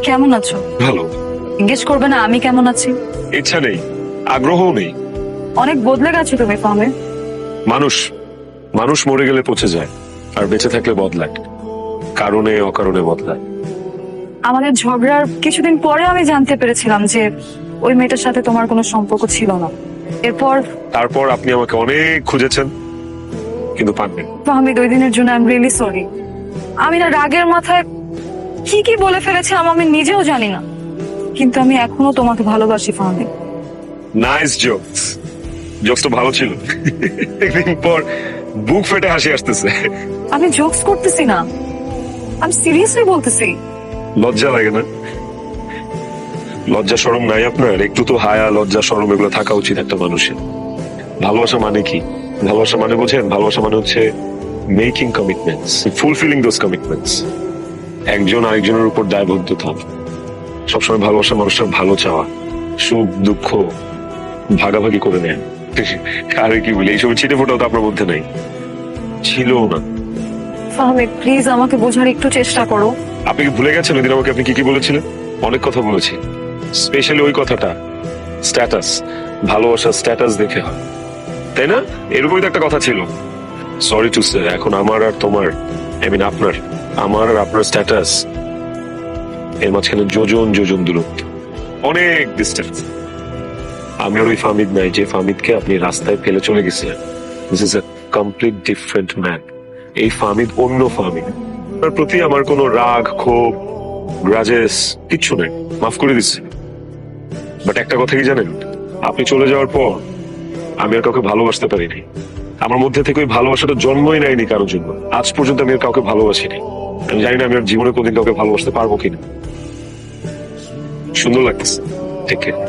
কেমন আছো? ভালো। জিজ্ঞেস করবে না আমি কেমন আছি? ইচ্ছা নেই, আগ্রহও নেই। অনেক বদলে গেছো তুমি ফাহমি। মানুষ মানুষ মরে গেলে পচে যায়, আর বেঁচে থাকলে বদলায়, কারণে অকারণে বদলায়। আমাদের ঝগড়ার কিছুদিন পরে আমি জানতে পেরেছিলাম যে ওই মেয়েটার সাথে তোমার কোনো সম্পর্ক ছিল না। এরপর তারপর আপনি আমাকে অনেক খুঁজেছেন, কিন্তু পাননি। ফাহমি, 2 দিনের জন্য আই এম রিয়েলি সরি। আমি না রাগের মাথায় কি কি বলে ফেলেছিলাম আমি নিজেও জানি না, কিন্তু আমি এখনো তোমাকে ভালোবাসি ফাহমি। নাইস জোকস, জোকস তো ভালো ছিল। একদিন পর বুক ফেটে হাসি আসতেছে। আমি জোকস করতেছি না, আমি সিরিয়াসলি বলতেছি। লজ্জা লাগে না? লজ্জা শরম নাই আপনার? একটু তো হায়া লজ্জা শরম এগুলো থাকা উচিত একটা মানুষের। ভালোবাসা মানে কি? ভালোবাসা মানে বোঝেন? ভালোবাসা মানে হচ্ছে making commitments, fulfilling those commitments. একজন আরেকজনের উপর দায়বদ্ধতা, সবসময় ভালোবাসা মানুষটার ভালো চাওয়া, সুখ দুঃখ ভাগাভাগি করে নেয়। আরে কি বলি, এইসব ছিটে ফোটাও তো আপনার মধ্যে নাই, ছিল না। ফাহমি প্লিজ আমাকে বোঝার একটু চেষ্টা করো। আপনি কি ভুলে গেছেন ওইদিন আমাকে আপনি কি কি বলেছিলেন? অনেক কথা বলেছি, স্পেশালি ওই কথাটা, স্ট্যাটাস। ভালোবাসার স্ট্যাটাস দেখে হয়, তাই না? এরকমই তো একটা কথা ছিল। সরি টু সে, এখন আমার আর তোমার, আই মিন আপনার, আমার আর আপনার স্ট্যাটাস এর মাঝখানে যোজন যোজন দূরত্ব, অনেক ডিস্টেন্স। আমি আর ওই ফাহমিদ নাই যে ফাহমিদকে আপনি রাস্তায় ফেলে চলে গেছিলেন। This is a complete different man. এই ফাহমিদ অন্য ফাহমিদ। তার প্রতি আমার কোনো রাগ ক্ষোভ গ্রাজেস কিচ্ছু নেই, মাফ করে দিচ্ছি। বাট একটা কথা কি জানেন, আপনি চলে যাওয়ার পর আমি আর কাউকে ভালোবাসতে পারিনি। আমার মধ্যে থেকে ওই ভালোবাসাটা জন্মই নেয়নি কারোর জন্য। আজ পর্যন্ত আমি আর কাউকে ভালোবাসিনি। আমি জানি না আমি আর জীবনে কোনদিন কাউকে ভালোবাসতে পারবো কিনা। সুন্দর লাগতেছে, ঠিক আছে।